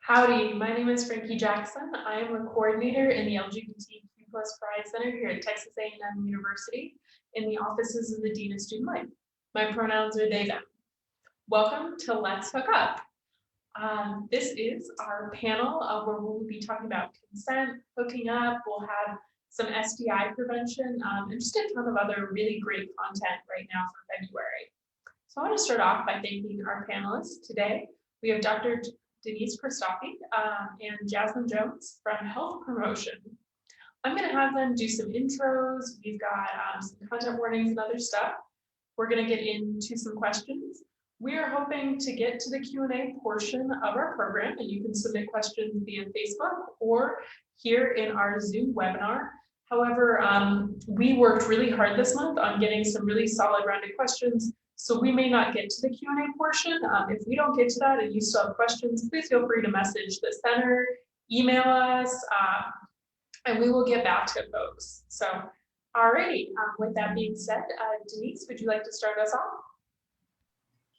Howdy, my name is Frankie Jackson. I am a coordinator in the LGBTQ Pride Center here at Texas A&M University in the offices of the Dean of Student Life. My pronouns are they, them. Welcome to Let's Hook Up. This is our panel where we'll be talking about consent, hooking up. We'll have some STI prevention and just a ton of other really great content right now for February. So I want to start off by thanking our panelists today. We have Dr. Denise Christophe and Jasmine Jones from Health Promotion. I'm going to have them do some intros. We've got some content warnings and other stuff. We're going to get into some questions. We are hoping to get to the Q&A portion of our program, and you can submit questions via Facebook or here in our Zoom webinar. However, we worked really hard this month on getting some really solid rounded questions, so we may not get to the Q&A portion. If we don't get to that and you still have questions, please feel free to message the center, email us, and we will get back to folks. So, alrighty, with that being said, Denise, would you like to start us off?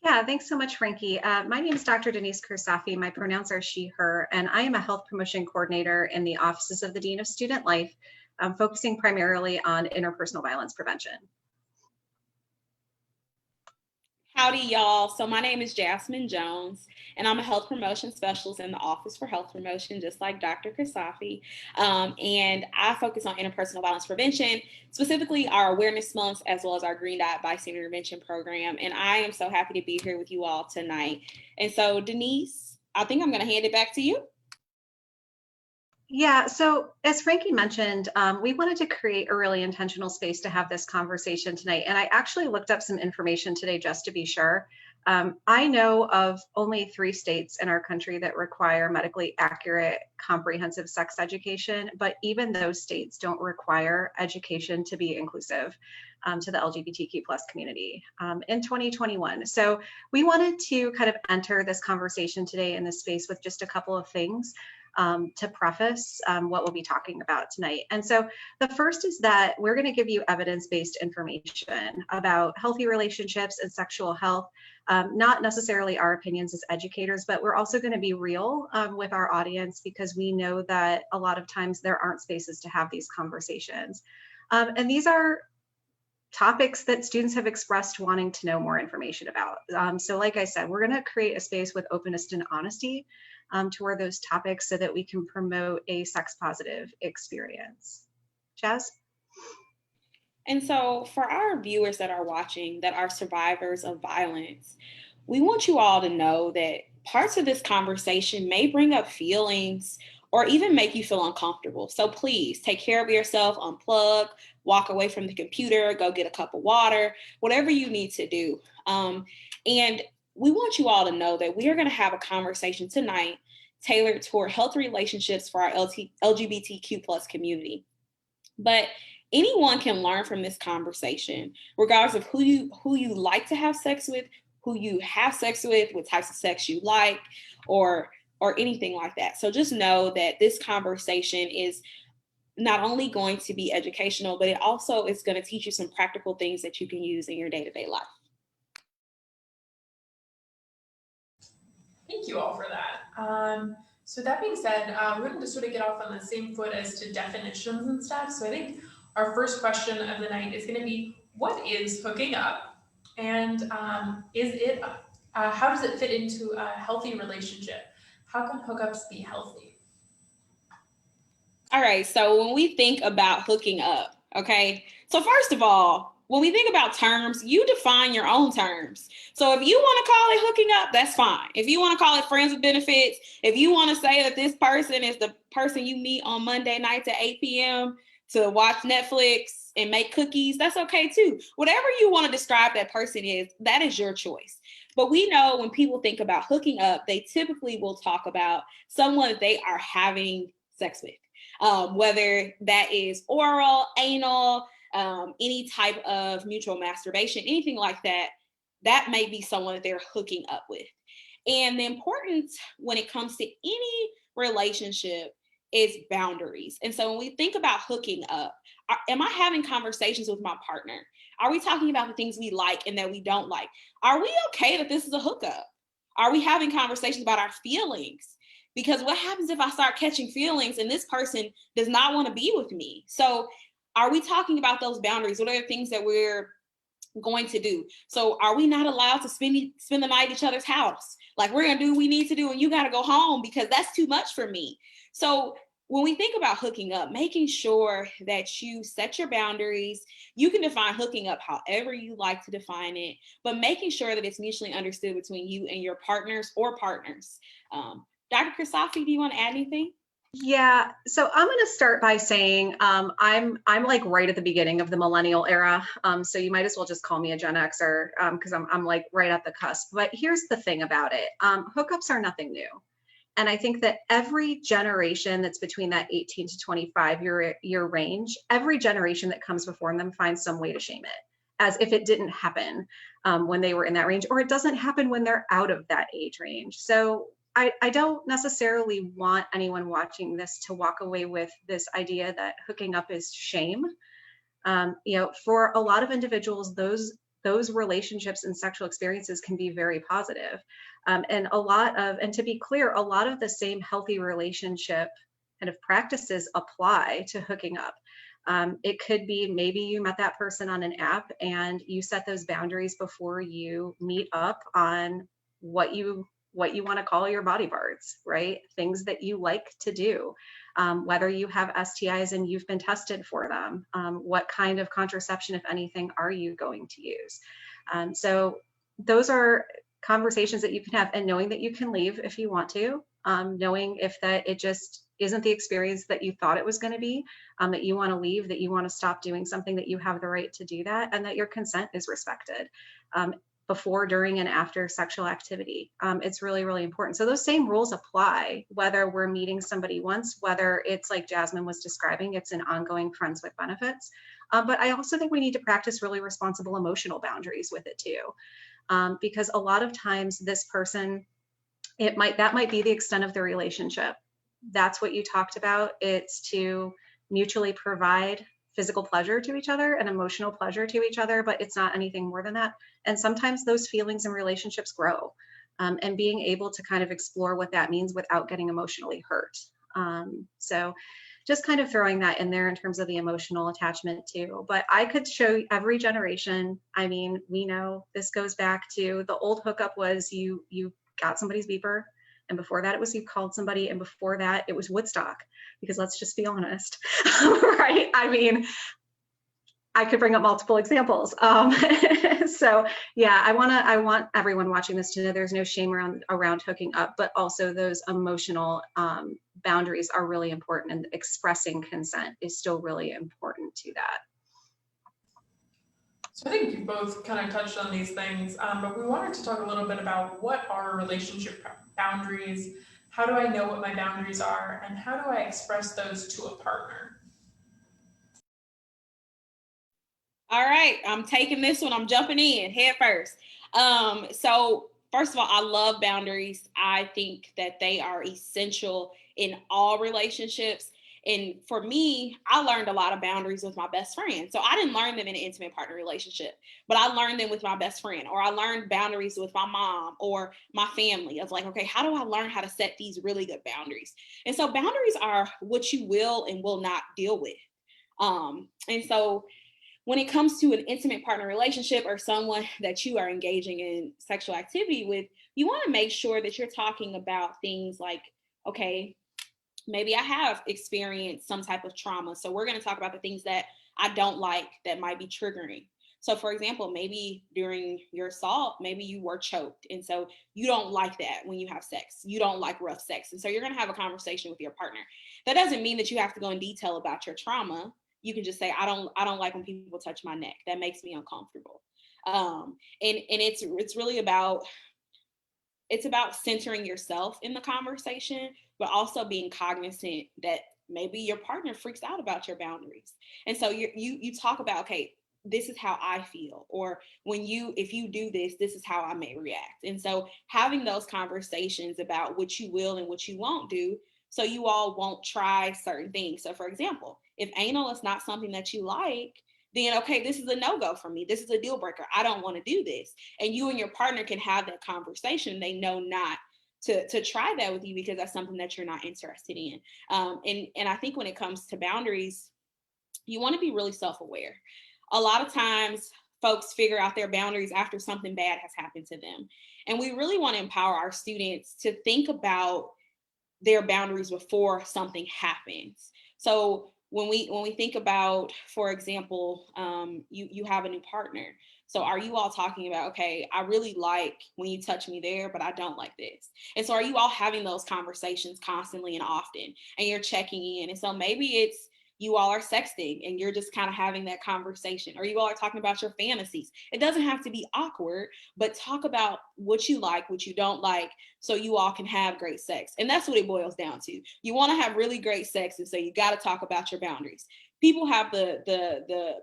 Yeah, thanks so much, Frankie. My name is Dr. Denise Kursafi. My pronouns are she, her, and I am a health promotion coordinator in the offices of the Dean of Student Life, focusing primarily on interpersonal violence prevention. Howdy, y'all. So my name is Jasmine Jones, and I'm a health promotion specialist in the Office for Health Promotion, just like Dr. Kasafi. And I focus on interpersonal violence prevention, specifically our awareness months, as well as our Green Dot Bystander Intervention Program. And I am so happy to be here with you all tonight. And so, Denise, I think I'm going to hand it back to you. Yeah, so as Frankie mentioned, we wanted to create a really intentional space to have this conversation tonight. And I actually looked up some information today just to be sure. I know of only 3 states in our country that require medically accurate, comprehensive sex education, but even those states don't require education to be inclusive to the LGBTQ plus community in 2021. So we wanted to kind of enter this conversation today in this space with just a couple of things to preface what we'll be talking about tonight. And so the first is that we're going to give you evidence-based information about healthy relationships and sexual health, not necessarily our opinions as educators, but we're also going to be real with our audience because we know that a lot of times there aren't spaces to have these conversations. And these are topics that students have expressed wanting to know more information about. So like I said, we're going to create a space with openness and honesty toward those topics so that we can promote a sex positive experience. Jazz? And so for our viewers that are watching that are survivors of violence, we want you all to know that parts of this conversation may bring up feelings or even make you feel uncomfortable. So please take care of yourself, unplug, walk away from the computer, go get a cup of water, whatever you need to do. And we want you all to know that we are going to have a conversation tonight tailored toward healthy relationships for our LGBTQ plus community. But anyone can learn from this conversation, regardless of who you like to have sex with, who you have sex with, what types of sex you like, or anything like that. So just know that this conversation is not only going to be educational, but it also is going to teach you some practical things that you can use in your day-to-day life. Thank you all for that. So that being said, we're going to sort of get off on the same foot as to definitions and stuff. So I think our first question of the night is going to be, what is hooking up? And how does it fit into a healthy relationship? How can hookups be healthy? All right, so when we think about hooking up, okay, so first of all, when we think about terms, you define your own terms. So if you want to call it hooking up, that's fine. If you want to call it friends with benefits, if you want to say that this person is the person you meet on Monday nights at 8 p.m. to watch Netflix and make cookies, that's okay too. Whatever you want to describe that person is, that is your choice. But we know when people think about hooking up, they typically will talk about someone that they are having sex with, whether that is oral, anal, any type of mutual masturbation, anything like that, that may be someone that they're hooking up with. And the importance when it comes to any relationship is boundaries. And so when we think about hooking up, am I having conversations with my partner? Are we talking about the things we like and that we don't like? Are we okay that this is a hookup? Are we having conversations about our feelings? Because what happens if I start catching feelings and this person does not want to be with me? So are we talking about those boundaries? What are the things that we're going to do? So are we not allowed to spend the night at each other's house? Like, we're going to do what we need to do and you got to go home because that's too much for me. So when we think about hooking up, making sure that you set your boundaries, you can define hooking up however you like to define it, but making sure that it's mutually understood between you and your partners or partners. Dr. Christofi, do you want to add anything? Yeah, so I'm going to start by saying I'm like right at the beginning of the millennial era, so you might as well just call me a Gen Xer because I'm like right at the cusp. But here's the thing about it: hookups are nothing new. And I think that every generation that's between that 18 to 25 year range, every generation that comes before them finds some way to shame it, as if it didn't happen when they were in that range, or it doesn't happen when they're out of that age range. So I don't necessarily want anyone watching this to walk away with this idea that hooking up is shame. For a lot of individuals, those relationships and sexual experiences can be very positive. And to be clear, a lot of the same healthy relationship kind of practices apply to hooking up. It could be maybe you met that person on an app and you set those boundaries before you meet up on what you want to call your body parts, right? Things that you like to do, whether you have STIs and you've been tested for them, what kind of contraception, if anything, are you going to use? So those are conversations that you can have, and knowing that you can leave if you want to, knowing if that it just isn't the experience that you thought it was going to be, that you want to leave, that you want to stop doing something, that you have the right to do that, and that your consent is respected. Before, during, and after sexual activity. It's really, really important. So those same rules apply whether we're meeting somebody once, whether it's like Jasmine was describing, it's an ongoing friends with benefits. But I also think we need to practice really responsible emotional boundaries with it too. Because a lot of times this person, that might be the extent of the relationship. That's what you talked about. It's to mutually provide physical pleasure to each other and emotional pleasure to each other, but it's not anything more than that. And sometimes those feelings and relationships grow, and being able to kind of explore what that means without getting emotionally hurt. So just kind of throwing that in there in terms of the emotional attachment too. But I could show every generation. I mean, we know this goes back to the old hookup was you got somebody's beeper. And before that, it was you called somebody. And before that, it was Woodstock, because let's just be honest, right? I mean, I could bring up multiple examples. So yeah, I want everyone watching this to know there's no shame around hooking up, but also those emotional boundaries are really important, and expressing consent is still really important to that. So I think you both kind of touched on these things, but we wanted to talk a little bit about what are relationship boundaries, how do I know what my boundaries are, and how do I express those to a partner? All right, I'm taking this one. I'm jumping in head first. So first of all, I love boundaries. I think that they are essential in all relationships. And for me, I learned a lot of boundaries with my best friend. So I didn't learn them in an intimate partner relationship, but I learned them with my best friend, or I learned boundaries with my mom or my family. I was like, okay, how do I learn how to set these really good boundaries? And so boundaries are what you will and will not deal with. And so when it comes to an intimate partner relationship or someone that you are engaging in sexual activity with, you want to make sure that you're talking about things like, okay, maybe I have experienced some type of trauma. So we're going to talk about the things that I don't like that might be triggering. So for example, maybe during your assault, maybe you were choked. And so you don't like that when you have sex. You don't like rough sex. And so you're going to have a conversation with your partner. That doesn't mean that you have to go in detail about your trauma. You can just say, I don't like when people touch my neck. That makes me uncomfortable. And it's really about, it's about centering yourself in the conversation, but also being cognizant that maybe your partner freaks out about your boundaries. And so you talk about, okay, this is how I feel, or if you do this, this is how I may react. And so having those conversations about what you will and what you won't do, so you all won't try certain things. So for example, if anal is not something that you like, then okay, this is a no-go for me. This is a deal breaker. I don't want to do this. And you and your partner can have that conversation. They know not to try that with you because that's something that you're not interested in. And I think when it comes to boundaries, you want to be really self-aware. A lot of times folks figure out their boundaries after something bad has happened to them. And we really want to empower our students to think about their boundaries before something happens. So when we think about, for example, you have a new partner. So are you all talking about, okay, I really like when you touch me there, but I don't like this. And so are you all having those conversations constantly and often, and you're checking in? And so maybe it's you all are sexting and you're just kind of having that conversation, or you all are talking about your fantasies. It doesn't have to be awkward, but talk about what you like, what you don't like, so you all can have great sex. And that's what it boils down to. You want to have really great sex, and so you got to talk about your boundaries. People have the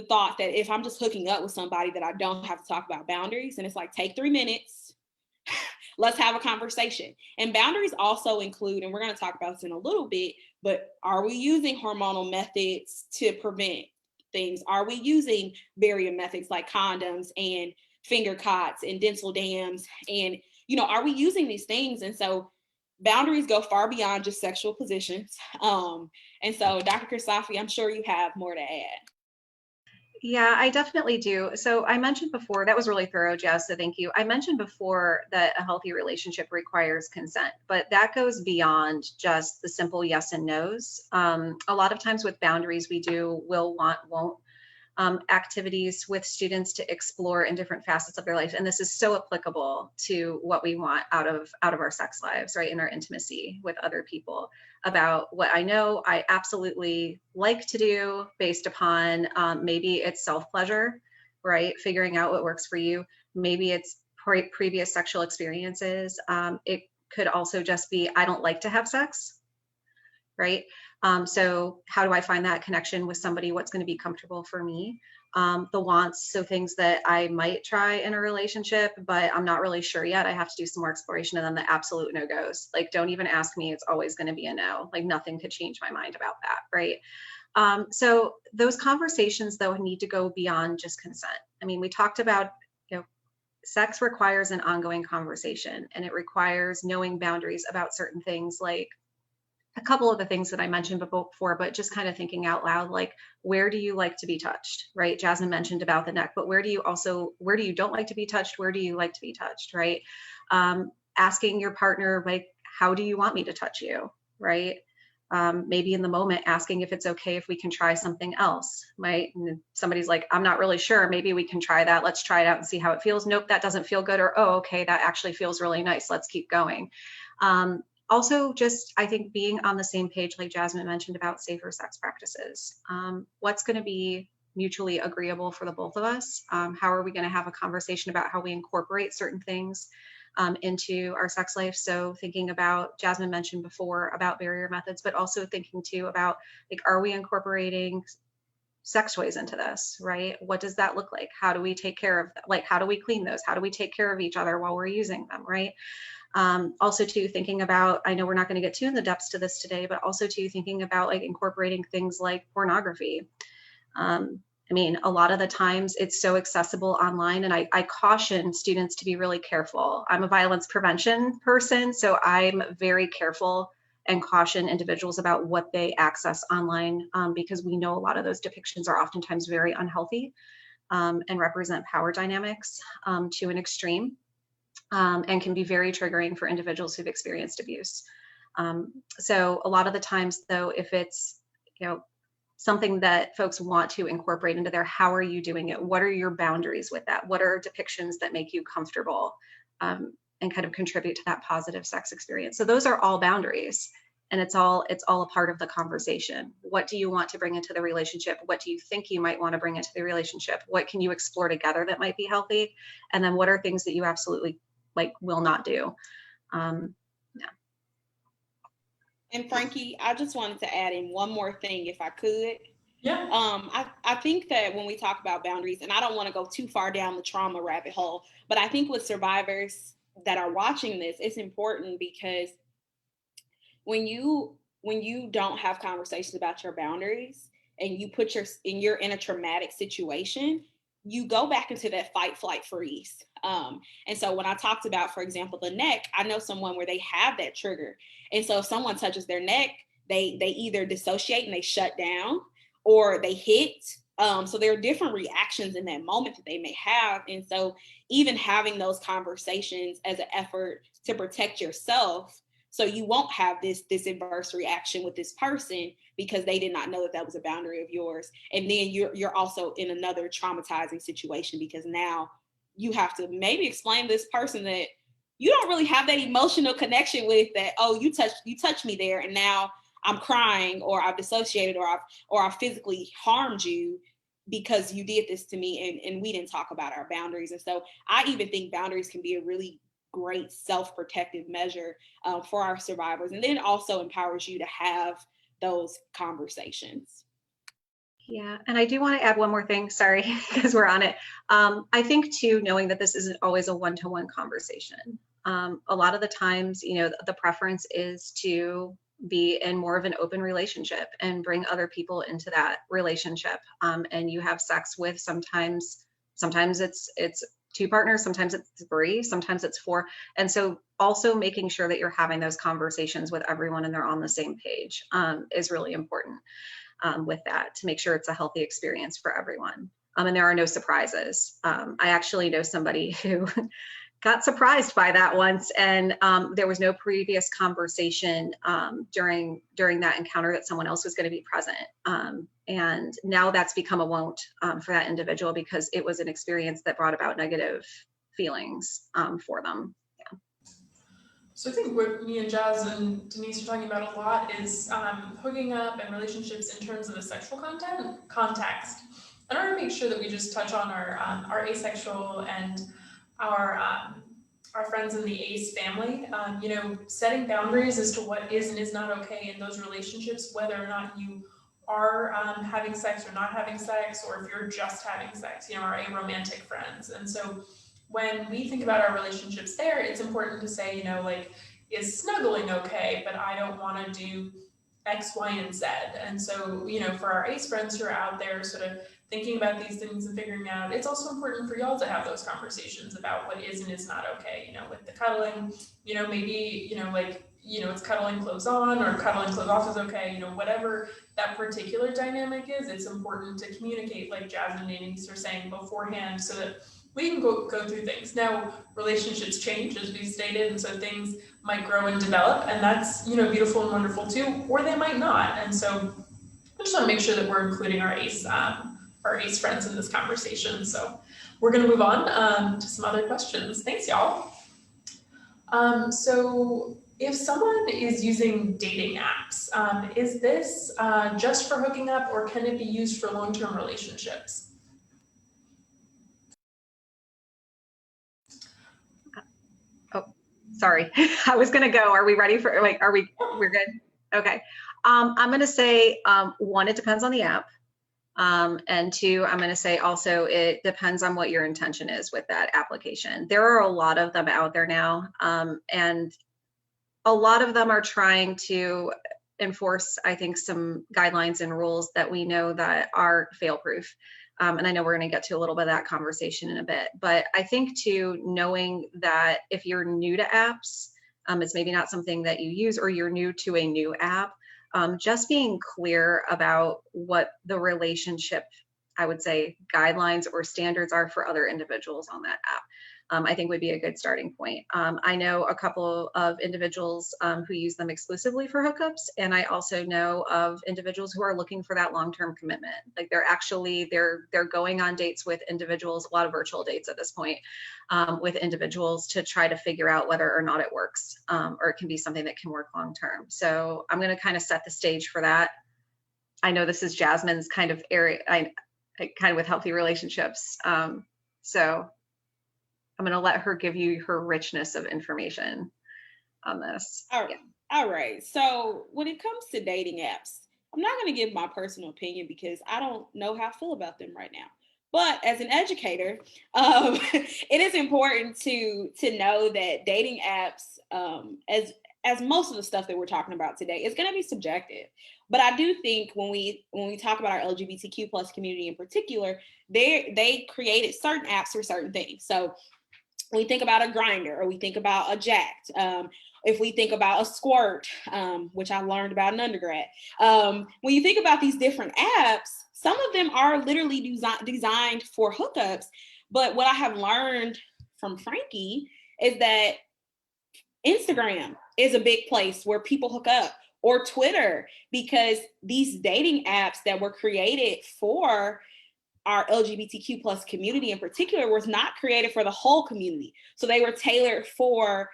thought that if I'm just hooking up with somebody that I don't have to talk about boundaries, and it's like, take 3 minutes, let's have a conversation. And boundaries also include, and we're going to talk about this in a little bit, but are we using hormonal methods to prevent things? Are we using barrier methods like condoms and finger cots and dental dams? And, are we using these things? And so boundaries go far beyond just sexual positions. And so Dr. Kristofi, I'm sure you have more to add. Yeah, I definitely do. So I mentioned before, that was really thorough, Jess, so thank you. I mentioned before that a healthy relationship requires consent, but that goes beyond just the simple yes and no's. A lot of times with boundaries, we do will, want, won't activities with students to explore in different facets of their life. And this is so applicable to what we want out of our sex lives, right? In our intimacy with other people, about what I know I absolutely like to do based upon maybe it's self-pleasure, right? Figuring out what works for you. Maybe it's previous sexual experiences. It could also just be, I don't like to have sex, right? So how do I find that connection with somebody? What's going to be comfortable for me? The wants, so things that I might try in a relationship, but I'm not really sure yet. I have to do some more exploration. And then the absolute no-goes, like, don't even ask me. It's always going to be a no. Like, nothing could change my mind about that, right? So those conversations, though, need to go beyond just consent. I mean, we talked about, sex requires an ongoing conversation, and it requires knowing boundaries about certain things, like a couple of the things that I mentioned before, but just kind of thinking out loud, like, where do you like to be touched, right? Jasmine mentioned about the neck, but where do you don't like to be touched? Where do you like to be touched, right? Asking your partner, like, how do you want me to touch you, right? Maybe in the moment asking if it's okay if we can try something else. Somebody's like, I'm not really sure. Maybe we can try that. Let's try it out and see how it feels. Nope, that doesn't feel good. Or, oh, okay, that actually feels really nice. Let's keep going. Also, just, I think, being on the same page, like Jasmine mentioned, about safer sex practices. What's going to be mutually agreeable for the both of us? How are we going to have a conversation about how we incorporate certain things into our sex life? So thinking about, Jasmine mentioned before about barrier methods, but also thinking too about, like, are we incorporating sex toys into this, right? What does that look like? How do we take care of, like, how do we clean those? How do we take care of each other while we're using them, right? Also too, thinking about, I know we're not going to get too in the depths to this today, but also too, thinking about, like, incorporating things like pornography. I mean, a lot of the times it's so accessible online, and I caution students to be really careful. I'm a violence prevention person, so I'm very careful and caution individuals about what they access online, because we know a lot of those depictions are oftentimes very unhealthy and represent power dynamics to an extreme. And can be very triggering for individuals who've experienced abuse. So a lot of the times, though, if it's, something that folks want to incorporate into their, how are you doing it? What are your boundaries with that? What are depictions that make you comfortable and kind of contribute to that positive sex experience? So those are all boundaries, and it's all a part of the conversation. What do you want to bring into the relationship? What do you think you might want to bring into the relationship? What can you explore together that might be healthy? And then what are things that you absolutely, like, will not do? Yeah. And Frankie, I just wanted to add in one more thing, if I could. Yeah. I think that when we talk about boundaries, and I don't want to go too far down the trauma rabbit hole, but I think with survivors that are watching this, it's important, because when you don't have conversations about your boundaries, and you're in a traumatic situation, you go back into that fight, flight, freeze. And so when I talked about, for example, the neck, I know someone where they have that trigger. And so if someone touches their neck, they either dissociate and they shut down, or they hit. So there are different reactions in that moment that they may have. And so even having those conversations as an effort to protect yourself, so you won't have this adverse reaction with this person because they did not know that was a boundary of yours. And then you're also in another traumatizing situation because now you have to maybe explain to this person that you don't really have that emotional connection with, that, oh, you touched me there, and now I'm crying, or I've dissociated, or I've physically harmed you because you did this to me, and we didn't talk about our boundaries. And so I even think boundaries can be a really great self-protective measure for our survivors. And then it also empowers you to have those conversations. Yeah, and I do want to add one more thing, sorry, because we're on it. I think too, knowing that this isn't always a one-to-one conversation. A lot of the times, the preference is to be in more of an open relationship and bring other people into that relationship. And you have sex with sometimes it's 2 partners, sometimes it's 3, sometimes it's 4. And so also making sure that you're having those conversations with everyone and they're on the same page is really important with that, to make sure it's a healthy experience for everyone. And there are no surprises. I actually know somebody who got surprised by that once, and there was no previous conversation during that encounter that someone else was going to be present. And now that's become a won't for that individual because it was an experience that brought about negative feelings for them. Yeah. So I think what me and Jazz and Denise are talking about a lot is hooking up and relationships in terms of the sexual context. And I want to make sure that we just touch on our asexual and our friends in the ace family. Setting boundaries as to what is and is not okay in those relationships, whether or not you are having sex or not having sex, or if you're just having sex, our aromantic friends. And so when we think about our relationships there, it's important to say, is snuggling okay, but I don't want to do X, Y, and Z. And so, for our ace friends who are out there sort of thinking about these things and figuring out, it's also important for y'all to have those conversations about what is and is not okay, with the cuddling, maybe, it's cuddling clothes on or cuddling clothes off is okay, whatever that particular dynamic is, it's important to communicate, like Jazz and Denise are saying beforehand, so that we can go through things. Now, relationships change, as we stated, and so things might grow and develop, and that's, beautiful and wonderful too, or they might not. And so I just want to make sure that we're including our ace friends in this conversation. So we're going to move on to some other questions. Thanks, y'all. So if someone is using dating apps, is this just for hooking up, or can it be used for long-term relationships? Oh, sorry. I was going to go. Are we ready for, we're good? Okay. I'm going to say, 1, it depends on the app. And 2, I'm going to say also, it depends on what your intention is with that application. There are a lot of them out there now. And a lot of them are trying to enforce, I think, some guidelines and rules that we know that are fail-proof. And I know we're going to get to a little bit of that conversation in a bit, but I think too, knowing that if you're new to apps, it's maybe not something that you use, or you're new to a new app, just being clear about what the relationship, I would say, guidelines or standards are for other individuals on that app, I think would be a good starting point. I know a couple of individuals who use them exclusively for hookups, and I also know of individuals who are looking for that long-term commitment. Like they're going on dates with individuals, a lot of virtual dates at this point, with individuals to try to figure out whether or not it works, or it can be something that can work long-term. So I'm going to kind of set the stage for that. I know this is Jasmine's kind of area, kind of with healthy relationships. So I'm going to let her give you her richness of information on this. All right. Yeah. All right. So when it comes to dating apps, I'm not going to give my personal opinion because I don't know how I feel about them right now. But as an educator, it is important to know that dating apps, as most of the stuff that we're talking about today, is going to be subjective. But I do think when we talk about our LGBTQ plus community in particular, they created certain apps for certain things. So when we think about a Grinder, or we think about a Jacked, if we think about a Squirt, which I learned about in undergrad, when you think about these different apps, some of them are literally designed for hookups. But what I have learned from Frankie is that Instagram is a big place where people hook up, or Twitter, because these dating apps that were created for our LGBTQ plus community in particular was not created for the whole community. So they were tailored for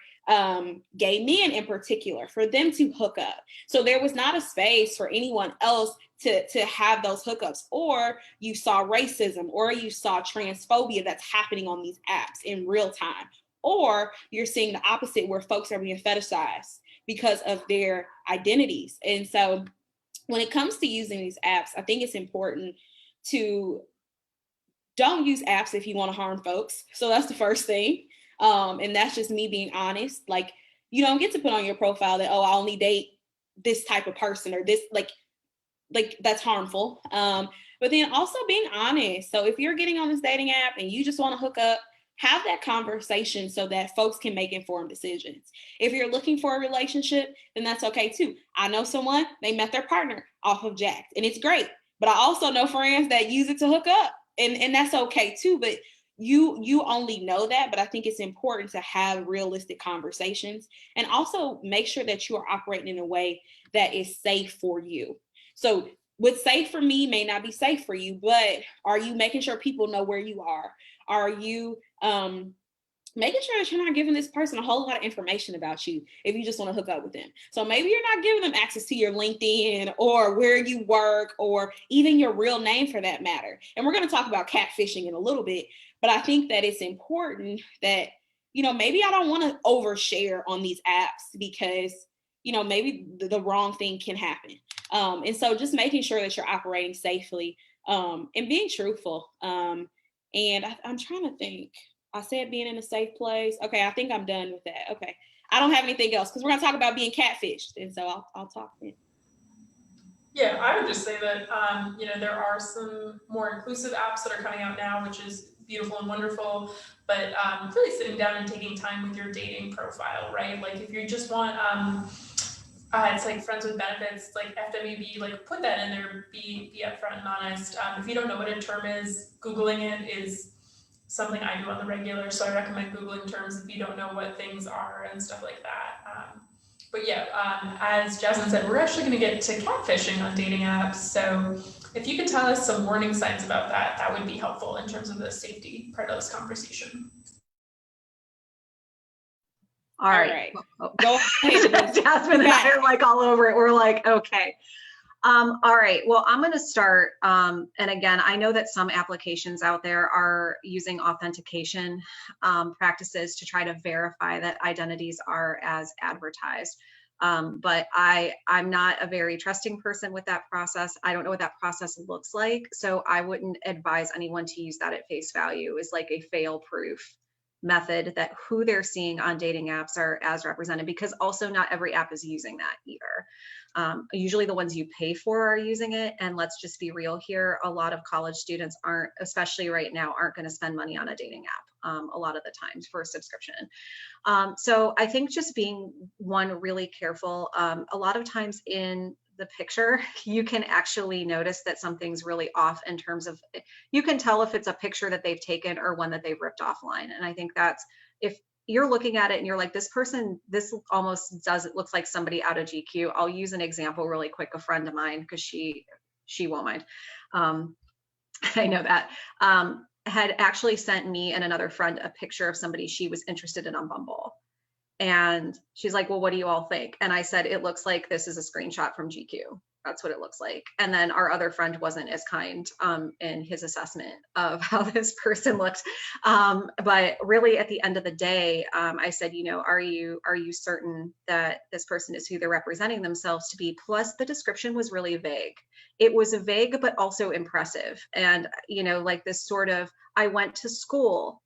gay men in particular, for them to hook up. So there was not a space for anyone else to have those hookups. Or you saw racism, or you saw transphobia that's happening on these apps in real time. Or you're seeing the opposite, where folks are being fetishized because of their identities. And so when it comes to using these apps, I think it's important to don't use apps if you want to harm folks. So that's the first thing. And that's just me being honest. Like, you don't get to put on your profile that, oh, I only date this type of person, or this, like that's harmful. But then also being honest. So if you're getting on this dating app and you just want to hook up, have that conversation so that folks can make informed decisions. If you're looking for a relationship, then that's okay too. I know someone, they met their partner off of Jacked, and it's great. But I also know friends that use it to hook up, and that's okay too. But you only know that. But I think it's important to have realistic conversations, and also make sure that you are operating in a way that is safe for you. So what's safe for me may not be safe for you, but are you making sure people know where you are? Are you making sure that you're not giving this person a whole lot of information about you if you just want to hook up with them? So maybe you're not giving them access to your LinkedIn, or where you work, or even your real name for that matter. And we're going to talk about catfishing in a little bit, but I think that it's important that, maybe I don't want to overshare on these apps, because, maybe the wrong thing can happen. And so just making sure that you're operating safely, and being truthful. And I'm trying to think. I said being in a safe place. Okay, I think I'm done with that. Okay, I don't have anything else, because we're going to talk about being catfished. And so I'll talk then. Yeah, I would just say that, there are some more inclusive apps that are coming out now, which is beautiful and wonderful, but really sitting down and taking time with your dating profile, right? Like if you just want, it's like friends with benefits, like FWB, like put that in there, be upfront and honest. If you don't know what a term is, Googling it is something I do on the regular, so I recommend Googling terms if you don't know what things are and stuff like that. But yeah, as Jasmine said, we're actually going to get to catfishing on dating apps. So if you could tell us some warning signs about that, that would be helpful in terms of the safety part of this conversation. All right. Oh. Go ahead. Jasmine and I are like all over it. We're like, okay. All right. Well, I'm going to start. And again, I know that some applications out there are using authentication practices to try to verify that identities are as advertised. But I'm not a very trusting person with that process. I don't know what that process looks like. So I wouldn't advise anyone to use that at face value as like a fail-proof method, that who they're seeing on dating apps are as represented, because also not every app is using that either. Usually the ones you pay for are using it. And let's just be real here. A lot of college students aren't, especially right now, aren't going to spend money on a dating app a lot of the times for a subscription. So I think just being really careful. A lot of times in the picture, you can actually notice that something's really off in terms of, you can tell if it's a picture that they've taken or one that they've ripped offline. And I think that's, if you're looking at it and you're like, this person, this almost does, it looks like somebody out of GQ. I'll use an example really quick. A friend of mine, because she won't mind. I know that, had actually sent me and another friend a picture of somebody she was interested in on Bumble. And she's like, well, what do you all think? And I said, it looks like this is a screenshot from GQ. That's what it looks like. And then our other friend wasn't as kind in his assessment of how this person looked. But really at the end of the day, I said, are you certain that this person is who they're representing themselves to be? Plus the description was really vague. It was vague, but also impressive. And, like this sort of, I went to school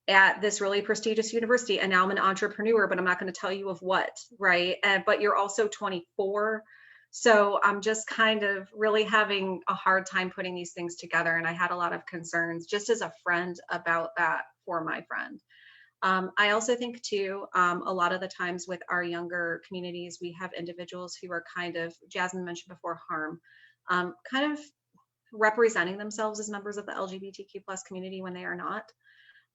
at this really prestigious university, and now I'm an entrepreneur, but I'm not going to tell you of what, right? But you're also 24. So I'm just kind of really having a hard time putting these things together. And I had a lot of concerns just as a friend about that for my friend. I also think too, a lot of the times with our younger communities, we have individuals who are kind of, Jasmine mentioned before, harm, kind of representing themselves as members of the LGBTQ plus community when they are not.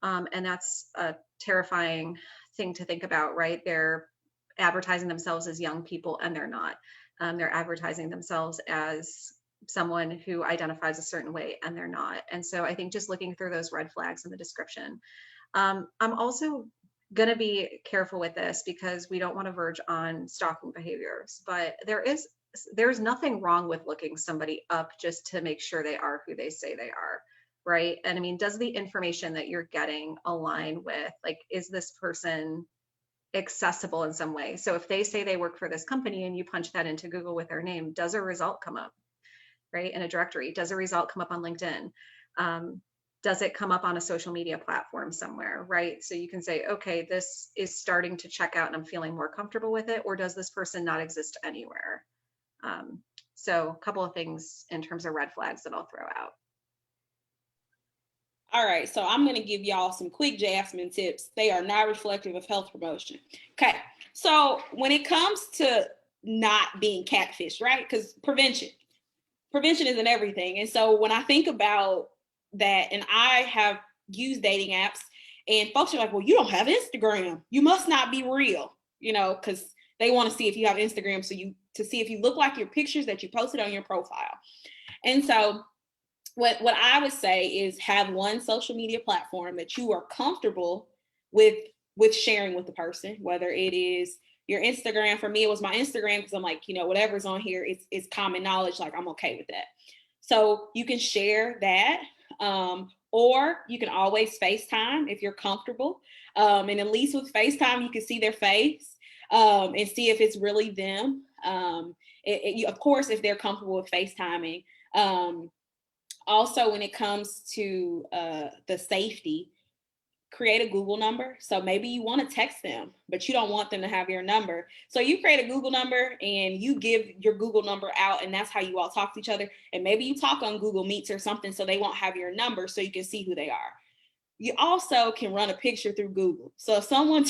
And that's a terrifying thing to think about, right? They're advertising themselves as young people and they're not. They're advertising themselves as someone who identifies a certain way and they're not. And so I think just looking through those red flags in the description. I'm also going to be careful with this because we don't want to verge on stalking behaviors, but there's nothing wrong with looking somebody up just to make sure they are who they say they are, right? And I mean, does the information that you're getting align with, like, is this person accessible in some way? So if they say they work for this company and you punch that into Google with their name, does a result come up, right? In a directory, does a result come up on LinkedIn? Does it come up on a social media platform somewhere, right? So you can say, okay, this is starting to check out and I'm feeling more comfortable with it, or does this person not exist anywhere? So a couple of things in terms of red flags that I'll throw out. All right, so I'm going to give y'all some quick Jasmine tips. They are not reflective of health promotion. Okay, so when it comes to not being catfished, right? Because prevention isn't everything. And so when I think about that, and I have used dating apps, and folks are like, well, you don't have Instagram. You must not be real, because they want to see if you have Instagram to see if you look like your pictures that you posted on your profile. And so what I would say is have one social media platform that you are comfortable with sharing with the person, whether it is your Instagram. For me, it was my Instagram because I'm like, whatever's on here is common knowledge. Like, I'm okay with that. So you can share that, or you can always FaceTime if you're comfortable. And at least with FaceTime, you can see their face and see if it's really them. Of course, if they're comfortable with FaceTiming. Also, when it comes to the safety, create a Google number. So maybe you want to text them, but you don't want them to have your number. So you create a Google number and you give your Google number out, and that's how you all talk to each other. And maybe you talk on Google Meets or something so they won't have your number so you can see who they are. You also can run a picture through Google. So if someone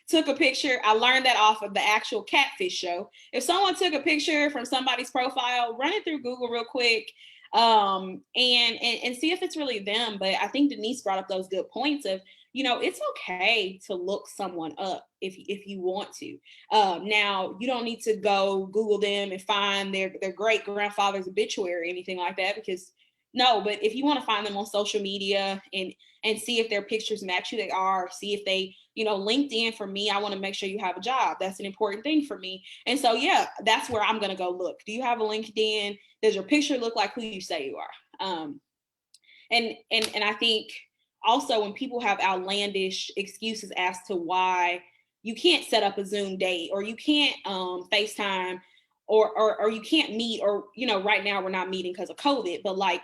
took a picture, I learned that off of the actual Catfish show. If someone took a picture from somebody's profile, run it through Google real quick. And see if it's really them. But I think Denise brought up those good points of, it's okay to look someone up if you want to. Now, you don't need to go Google them and find their great grandfather's obituary or anything like that, because but if you want to find them on social media and see if their pictures match who they are, see if they, LinkedIn, for me, I want to make sure you have a job. That's an important thing for me. And so, yeah, that's where I'm going to go look. Do you have a LinkedIn? Does your picture look like who you say you are? And I think also when people have outlandish excuses as to why you can't set up a Zoom date, or you can't FaceTime, or you can't meet, or, right now we're not meeting because of COVID, but like,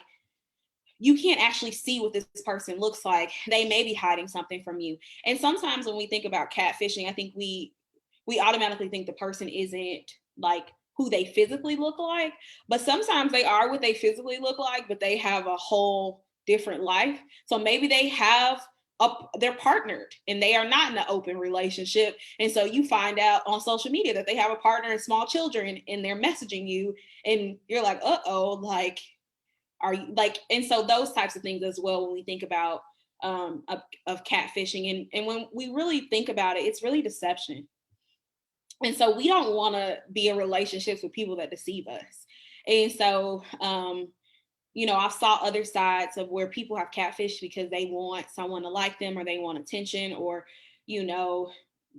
you can't actually see what this person looks like. They may be hiding something from you. And sometimes when we think about catfishing, I think we automatically think the person isn't like who they physically look like, but sometimes they are what they physically look like, but they have a whole different life. So maybe they're partnered and they are not in an open relationship. And so you find out on social media that they have a partner and small children, and they're messaging you and you're like, like, are you like, and so those types of things as well, when we think about of catfishing, and when we really think about it, it's really deception. And so we don't want to be in relationships with people that deceive us. And so I've saw other sides of where people have catfished because they want someone to like them, or they want attention, or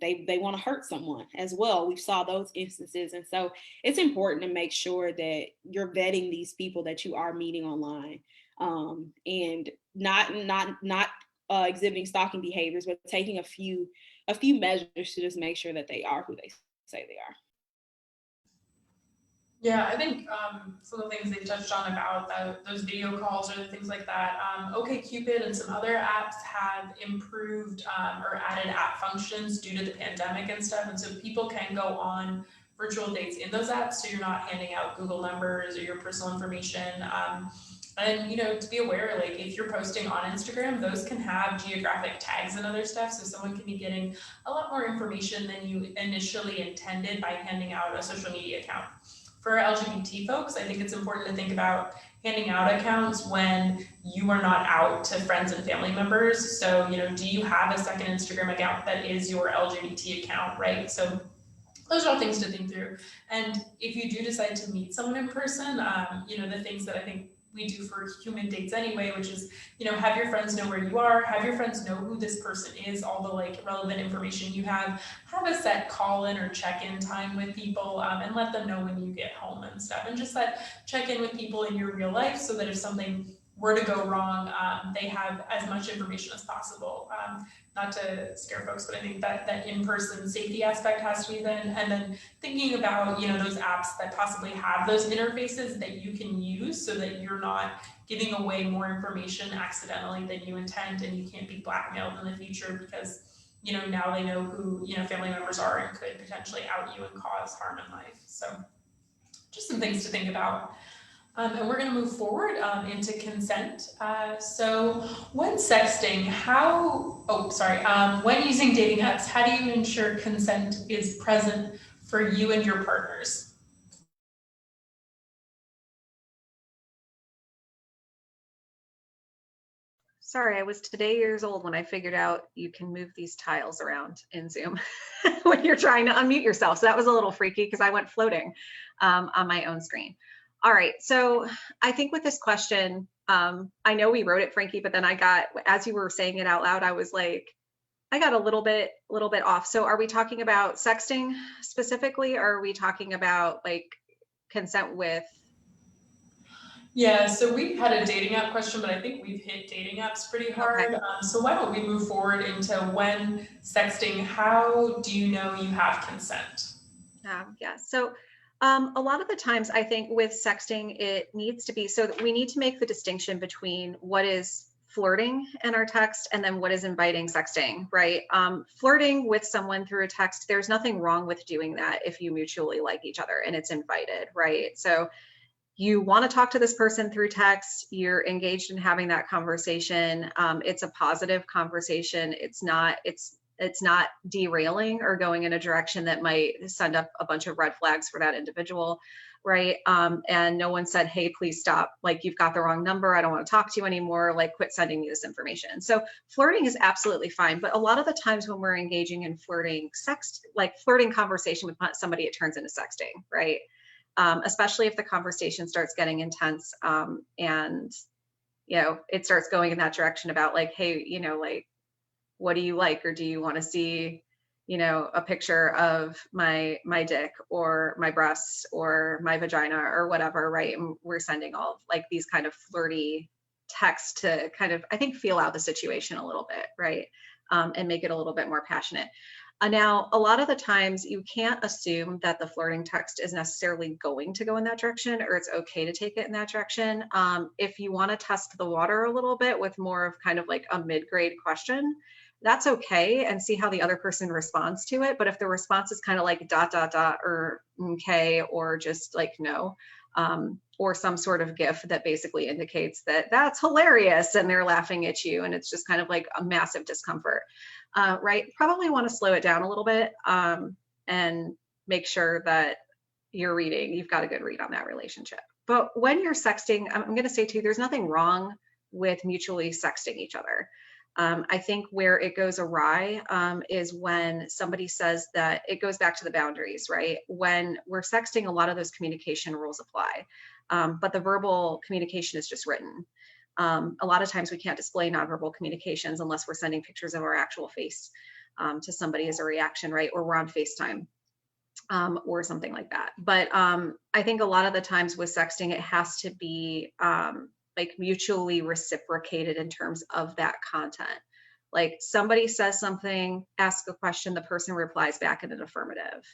they want to hurt someone as well. We saw those instances. And so it's important to make sure that you're vetting these people that you are meeting online, and not exhibiting stalking behaviors, but taking a few measures to just make sure that they are who they say they are. Yeah, I think some of the things they touched on about those video calls or the things like that. OkCupid and some other apps have improved or added app functions due to the pandemic and stuff, and so people can go on virtual dates in those apps. So you're not handing out Google numbers or your personal information. And to be aware, like if you're posting on Instagram, those can have geographic tags and other stuff, so someone can be getting a lot more information than you initially intended by handing out a social media account. For LGBT folks, I think it's important to think about handing out accounts when you are not out to friends and family members. So, do you have a second Instagram account that is your LGBT account, right? So those are all things to think through. And if you do decide to meet someone in person, the things that I think we do for human dates anyway, which is, have your friends know where you are, have your friends know who this person is, all the like relevant information you have a set call-in or check-in time with people, and let them know when you get home and stuff. And just check in with people in your real life so that if something were to go wrong, they have as much information as possible. Not to scare folks, but I think that in-person safety aspect has to be then. And then thinking about, those apps that possibly have those interfaces that you can use so that you're not giving away more information accidentally than you intend, and you can't be blackmailed in the future because, now they know who, family members are and could potentially out you and cause harm in life. So just some things to think about. And we're going to move forward into consent. So when sexting, when using dating apps, how do you ensure consent is present for you and your partners? Sorry, I was today years old when I figured out you can move these tiles around in Zoom when you're trying to unmute yourself. So that was a little freaky because I went floating on my own screen. All right, so I think with this question, I know we wrote it, Frankie, but then as you were saying it out loud, I was like, I got a little bit off. So are we talking about sexting specifically, or are we talking about like consent with? Yeah, so we had a dating app question, but I think we've hit dating apps pretty hard. Okay. So why don't we move forward into when sexting, how do you know you have consent? Yeah, so a lot of the times I think with sexting, it needs to be, so we need to make the distinction between what is flirting in our text and then what is inviting sexting, right? Flirting with someone through a text, there's nothing wrong with doing that if you mutually like each other and it's invited, right? So you want to talk to this person through text, you're engaged in having that conversation. It's a positive conversation. It's not derailing or going in a direction that might send up a bunch of red flags for that individual, right? And no one said, hey, please stop. Like, you've got the wrong number. I don't want to talk to you anymore. Like, quit sending me this information. So flirting is absolutely fine. But a lot of the times when we're engaging in flirting conversation with somebody, it turns into sexting, right? Especially if the conversation starts getting intense, and it starts going in that direction about like, hey, like, what do you like, or do you want to see a picture of my dick or my breasts or my vagina or whatever, right? And we're sending all of like these kind of flirty texts to kind of, I think, feel out the situation a little bit, right? And make it a little bit more passionate. Now, a lot of the times you can't assume that the flirting text is necessarily going to go in that direction, or it's okay to take it in that direction. If you want to test the water a little bit with more of kind of like a mid-grade question, that's okay, and see how the other person responds to it. But if the response is kind of like ... or okay, or just like no, or some sort of GIF that basically indicates that that's hilarious and they're laughing at you and it's just kind of like a massive discomfort, right? Probably want to slow it down a little bit, and make sure that you've got a good read on that relationship. But when you're sexting, I'm going to say too, there's nothing wrong with mutually sexting each other. I think where it goes awry is when somebody says that, it goes back to the boundaries, right? When we're sexting, a lot of those communication rules apply, but the verbal communication is just written. A lot of times we can't display nonverbal communications unless we're sending pictures of our actual face to somebody as a reaction, right? Or we're on FaceTime, or something like that. But I think a lot of the times with sexting, it has to be like mutually reciprocated in terms of that content. Like, somebody says something, ask a question, the person replies back in an affirmative.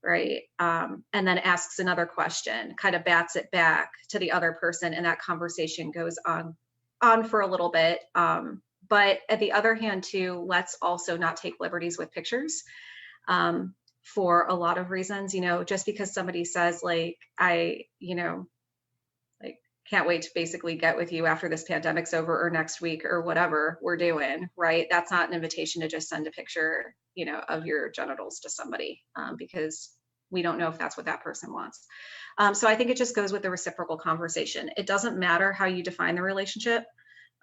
right? And then asks another question, kind of bats it back to the other person, and that conversation goes on for a little bit. But at the other hand, too, let's also not take liberties with pictures. For a lot of reasons, just because somebody says like, like, can't wait to basically get with you after this pandemic's over or next week or whatever we're doing, right? That's not an invitation to just send a picture, of your genitals to somebody, because we don't know if that's what that person wants. So I think it just goes with the reciprocal conversation. It doesn't matter how you define the relationship.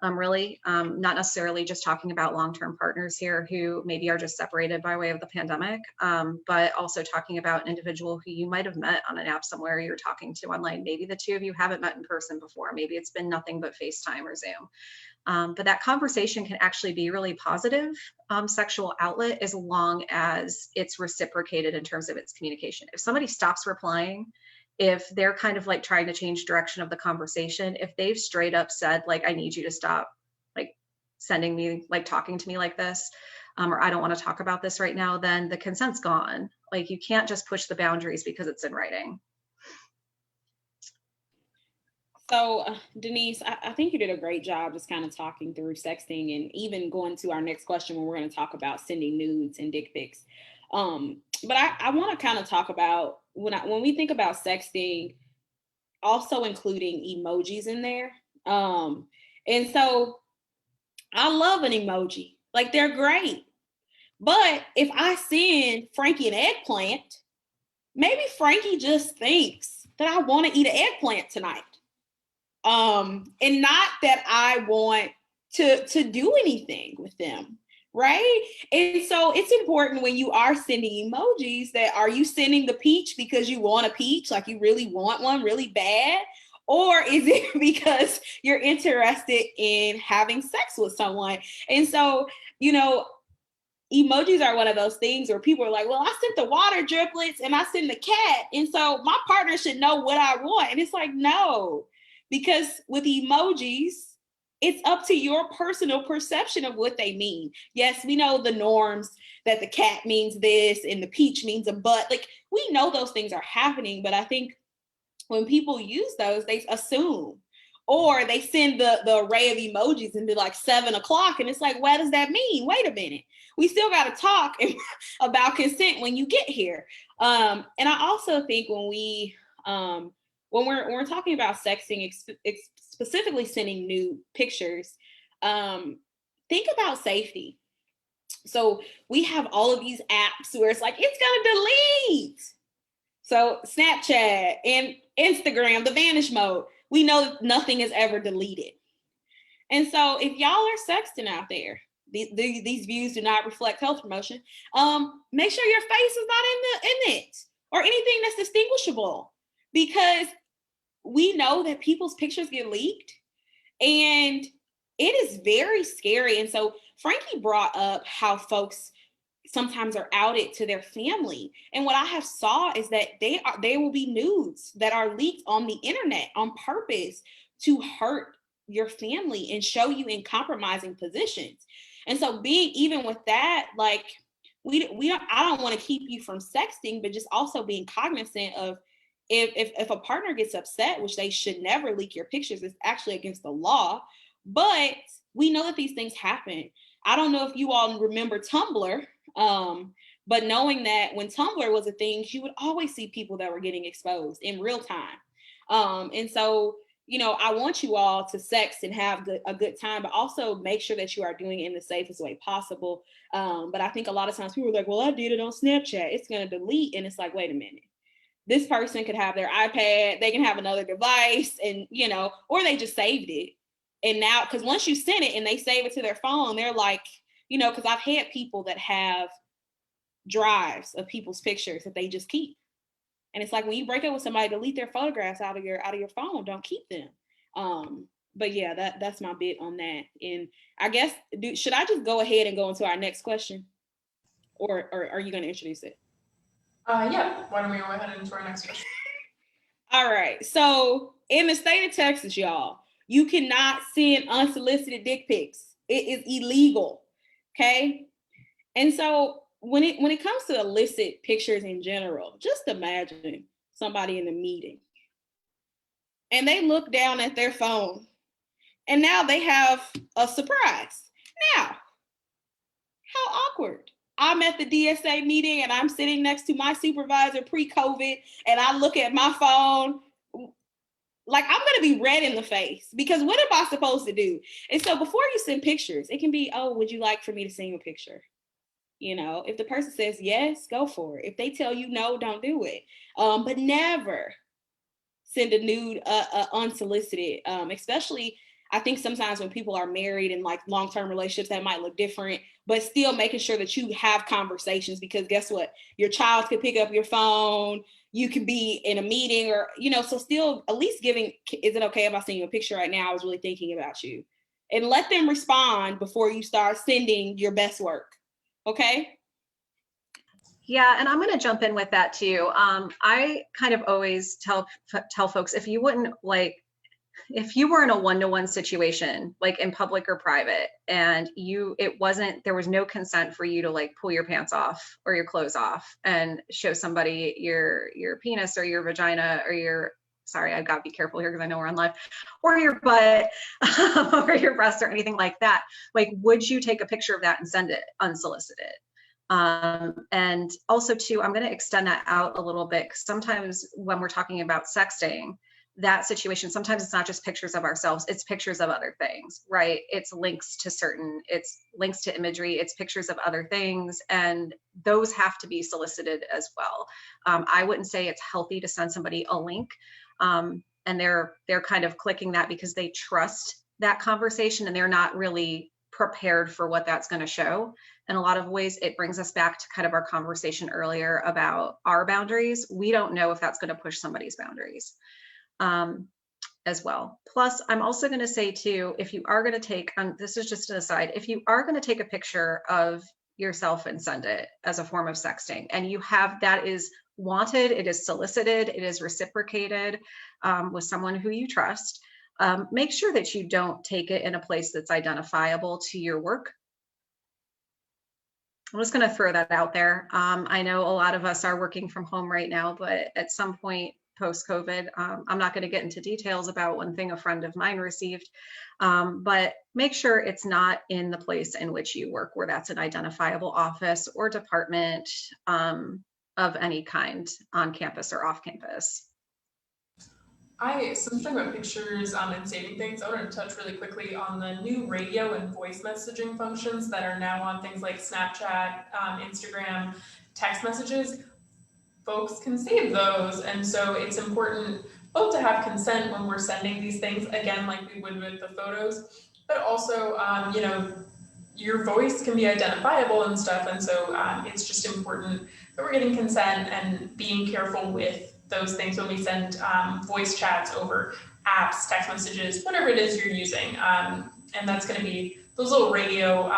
Really, not necessarily just talking about long-term partners here who maybe are just separated by way of the pandemic, but also talking about an individual who you might have met on an app somewhere you're talking to online. Maybe the two of you haven't met in person before. Maybe it's been nothing but FaceTime or Zoom. But that conversation can actually be really positive sexual outlet as long as it's reciprocated in terms of its communication. If somebody stops replying, if they're kind of like trying to change direction of the conversation, if they've straight up said like, I need you to stop like sending me, like talking to me like this, or I don't want to talk about this right now, then the consent's gone. Like you can't just push the boundaries because it's in writing. So Denise, I think you did a great job just kind of talking through sexting and even going to our next question when we're going to talk about sending nudes and dick pics. But I want to kind of talk about when we think about sexting, also including emojis in there. And so I love an emoji, like they're great. But if I send Frankie an eggplant, maybe Frankie just thinks that I want to eat an eggplant tonight. And not that I want to do anything with them. Right. And so it's important when you are sending emojis that are you sending the peach because you want a peach, like you really want one really bad? Or is it because you're interested in having sex with someone? And so, emojis are one of those things where people are like, well, I sent the water driplets and I sent the cat. And so my partner should know what I want. And it's like, no, because with emojis, it's up to your personal perception of what they mean. Yes, we know the norms that the cat means this and the peach means a butt. Like we know those things are happening, but I think when people use those, they assume, or they send the array of emojis and be like 7 o'clock. And it's like, what does that mean? Wait a minute. We still got to talk about consent when you get here. And I also think when we're talking about sexting, specifically sending nude pictures, think about safety. So we have all of these apps where it's like, it's going to delete. So Snapchat and Instagram, the vanish mode, we know nothing is ever deleted. And so if y'all are sexting out there, these views do not reflect health promotion, make sure your face is not in it or anything that's distinguishable, because we know that people's pictures get leaked and it is very scary. And so Frankie brought up how folks sometimes are outed to their family. And what I have saw is that there will be nudes that are leaked on the internet on purpose to hurt your family and show you in compromising positions. And so being even with that, like I don't want to keep you from sexting, but just also being cognizant of if a partner gets upset, which they should never leak your pictures, it's actually against the law. But we know that these things happen. I don't know if you all remember Tumblr, but knowing that when Tumblr was a thing, you would always see people that were getting exposed in real time. And so, I want you all to sex and have a good time, but also make sure that you are doing it in the safest way possible. But I think a lot of times people are like, well, I did it on Snapchat. It's going to delete. And it's like, wait a minute. This person could have their iPad, they can have another device and, or they just saved it. And now, because once you send it and they save it to their phone, they're like, because I've had people that have drives of people's pictures that they just keep. And it's like when you break up with somebody, delete their photographs out of your phone. Don't keep them. But yeah, that's my bit on that. And I guess, should I just go ahead and go into our next question, or are you going to introduce it? Yeah. Why don't we go ahead into our next question? All right. So in the state of Texas, y'all, you cannot send unsolicited dick pics. It is illegal. Okay. And so when it comes to illicit pictures in general, just imagine somebody in a meeting and they look down at their phone and now they have a surprise. Now, how awkward. I'm at the DSA meeting and I'm sitting next to my supervisor pre-COVID and I look at my phone. Like, I'm going to be red in the face because what am I supposed to do? And so before you send pictures, it can be, oh, would you like for me to send you a picture? You know, if the person says yes, go for it. If they tell you no, don't do it. But never send a nude unsolicited, especially I think sometimes when people are married in like long-term relationships, that might look different, but still making sure that you have conversations, because guess what? Your child could pick up your phone, you can be in a meeting or, you know, so still at least giving, is it okay if I send you a picture right now? I was really thinking about you. And let them respond before you start sending your best work. Okay? Yeah, and I'm going to jump in with that too. I kind of always tell folks, if you wouldn't like, if you were in a one-to-one situation, like in public or private, and there was no consent for you to like pull your pants off or your clothes off and show somebody your penis or your vagina or sorry, I've got to be careful here because I know we're on live, or your butt or your breast or anything like that. Like, would you take a picture of that and send it unsolicited? And also too, I'm going to extend that out a little bit. Sometimes when we're talking about sexting, that situation, sometimes it's not just pictures of ourselves, it's pictures of other things, right? It's links to imagery, it's pictures of other things, and those have to be solicited as well. I wouldn't say it's healthy to send somebody a link, and they're kind of clicking that because they trust that conversation and they're not really prepared for what that's going to show. In a lot of ways, it brings us back to kind of our conversation earlier about our boundaries. We don't know if that's going to push somebody's boundaries as well. Plus, I'm also going to say too, if you are going to take, this is just an aside, if you are going to take a picture of yourself and send it as a form of sexting, and you have, that is wanted, it is solicited, it is reciprocated with someone who you trust, make sure that you don't take it in a place that's identifiable to your work. I'm just going to throw that out there. I know a lot of us are working from home right now, but at some point post-COVID, I'm not going to get into details about one thing a friend of mine received, but make sure it's not in the place in which you work, where that's an identifiable office or department of any kind on campus or off campus. Since talking about pictures and saving things, I want to touch really quickly on the new radio and voice messaging functions that are now on things like Snapchat, Instagram, text messages. Folks can save those, and so it's important both to have consent when we're sending these things, again, like we would with the photos, but also, you know, your voice can be identifiable and stuff, and so it's just important that we're getting consent and being careful with those things when we send voice chats over apps, text messages, whatever it is you're using, and that's going to be those little radio,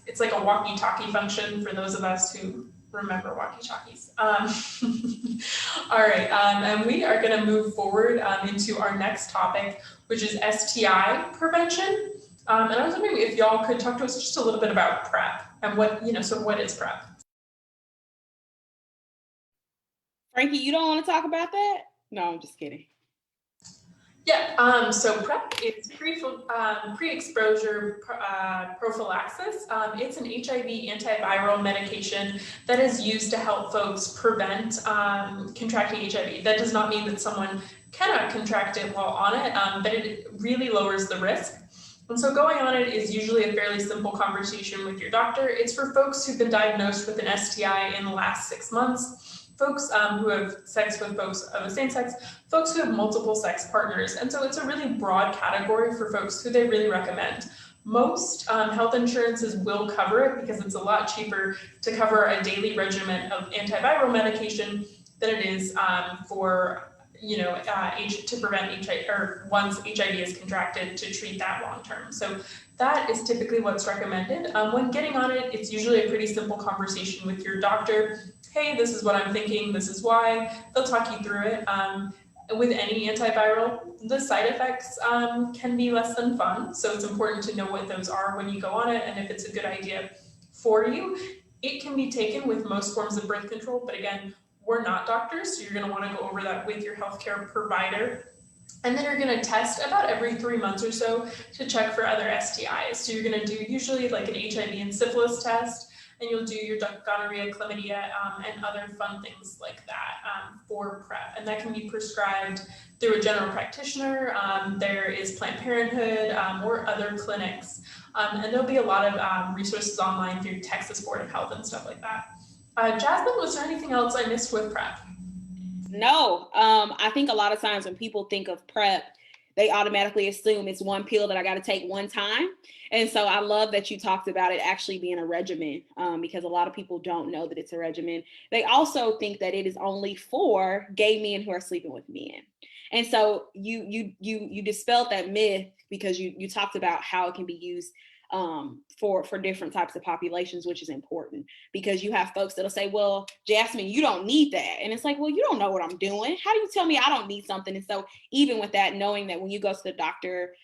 it's like a walkie-talkie function for those of us who remember walkie-talkies. All right, and we are going to move forward into our next topic, which is STI prevention. And I was wondering if y'all could talk to us just a little bit about PrEP and what, you know, so what is PrEP? Frankie, you don't want to talk about that? No, I'm just kidding. Yeah, so PrEP is pre-exposure prophylaxis. It's an HIV antiviral medication that is used to help folks prevent contracting HIV. That does not mean that someone cannot contract it while on it, but it really lowers the risk. And so going on it is usually a fairly simple conversation with your doctor. It's for folks who've been diagnosed with an STI in the last 6 months, folks who have sex with folks of the same sex, folks who have multiple sex partners. And so it's a really broad category for folks who they really recommend. Most health insurances will cover it because it's a lot cheaper to cover a daily regimen of antiviral medication than it is for to prevent HIV, or once HIV is contracted, to treat that long term. So that is typically what's recommended. When getting on it, it's usually a pretty simple conversation with your doctor. Hey, this is what I'm thinking, this is why. They'll talk you through it. With any antiviral, the side effects can be less than fun. So it's important to know what those are when you go on it and if it's a good idea for you. It can be taken with most forms of birth control, but again, we're not doctors, so you're gonna wanna go over that with your healthcare provider. And then you're gonna test about every 3 months or so to check for other STIs. So you're gonna do usually like an HIV and syphilis test, and you'll do your gonorrhea, chlamydia, and other fun things like that for PrEP. And that can be prescribed through a general practitioner. There is Planned Parenthood or other clinics. And there'll be a lot of resources online through Texas Board of Health and stuff like that. Jasmine, was there anything else I missed with PrEP? No, I think a lot of times when people think of PrEP, they automatically assume it's one pill that I got to take one time. And so I love that you talked about it actually being a regimen, because a lot of people don't know that it's a regimen. They also think that it is only for gay men who are sleeping with men. And so you dispelled that myth because you talked about how it can be used for different types of populations, which is important, because you have folks that'll say, well, Jasmine, you don't need that. And it's like, well, you don't know what I'm doing. How do you tell me I don't need something? And so even with that, knowing that when you go to the doctor,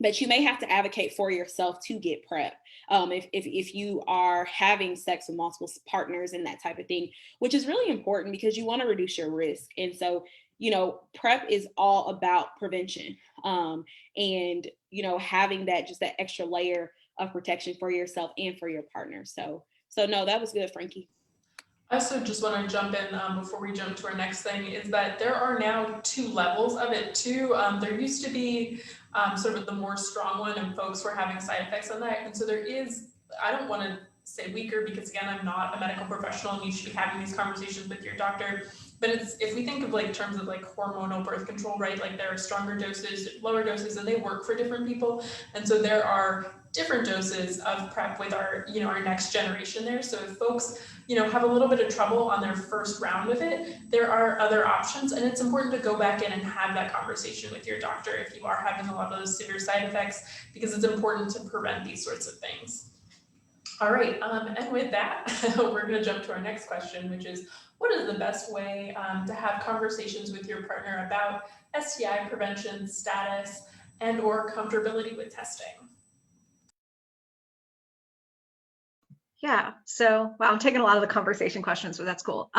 that you may have to advocate for yourself to get PrEP. If you are having sex with multiple partners and that type of thing, which is really important because you want to reduce your risk. And so, PrEP is all about prevention, and, having that extra layer of protection for yourself and for your partner. So no, that was good, Frankie. I also just want to jump in before we jump to our next thing, is that there are now 2 levels of it too. There used to be sort of the more strong one, and folks were having side effects on that. And so there is, I don't want to say weaker, because again, I'm not a medical professional and you should be having these conversations with your doctor. But if we think of terms of hormonal birth control, right? Like there are stronger doses, lower doses, and they work for different people. And so there are different doses of PrEP with our next generation there. So if folks have a little bit of trouble on their first round with it, there are other options, and it's important to go back in and have that conversation with your doctor if you are having a lot of those severe side effects, because it's important to prevent these sorts of things. All right, and with that, we're going to jump to our next question, which is, what is the best way to have conversations with your partner about STI prevention status and or comfortability with testing? Yeah, so wow, I'm taking a lot of the conversation questions, but that's cool.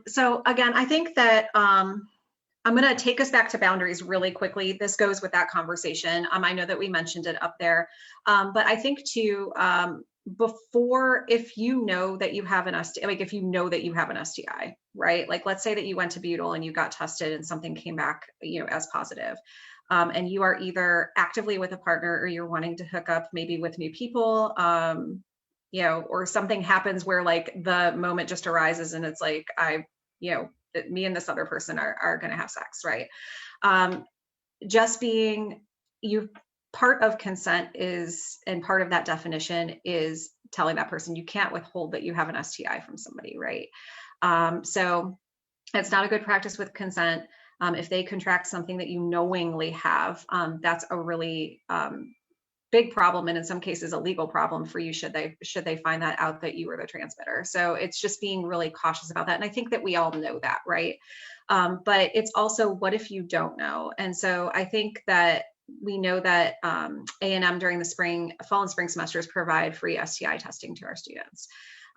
So again, I think that I'm going to take us back to boundaries really quickly. This goes with that conversation. I know that we mentioned it up there, but I think too, before, if you know that you have an STI, if you know that you have an STI, right? Like let's say that you went to Butyl and you got tested and something came back, as positive. And you are either actively with a partner or you're wanting to hook up maybe with new people, or something happens where the moment just arises and it's like, me and this other person are going to have sex, right? Just being part of consent is, and part of that definition is telling that person you can't withhold that you have an STI from somebody, right? So it's not a good practice with consent. If they contract something that you knowingly have, that's a really big problem, and in some cases a legal problem for you should they find that out that you were the transmitter. So it's just being really cautious about that, and I think that we all know that, right? But it's also, what if you don't know? And so I think that we know that A&M during the fall and spring semesters provide free STI testing to our students.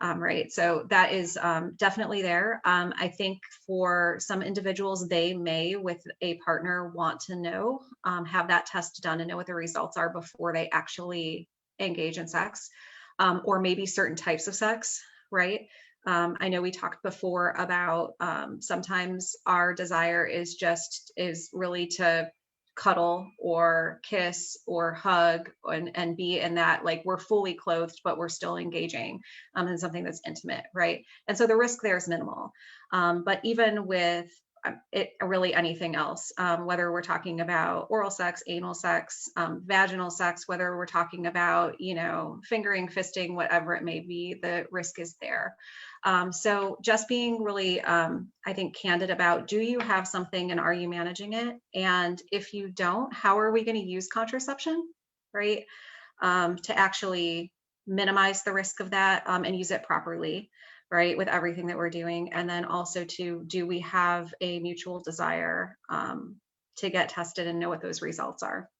Right, so that is definitely there. I think for some individuals, they may, with a partner, want to know, have that test done and know what the results are before they actually engage in sex, or maybe certain types of sex, right? I know we talked before about sometimes our desire is really to cuddle or kiss or hug and be in that, we're fully clothed, but we're still engaging in something that's intimate, right? And so the risk there is minimal. But even with really anything else, whether we're talking about oral sex, anal sex, vaginal sex, whether we're talking about, fingering, fisting, whatever it may be, the risk is there. So just being really, I think, candid about, do you have something and are you managing it? And if you don't, how are we going to use contraception, right? To actually minimize the risk of that and use it properly, right? With everything that we're doing. And then also do we have a mutual desire to get tested and know what those results are?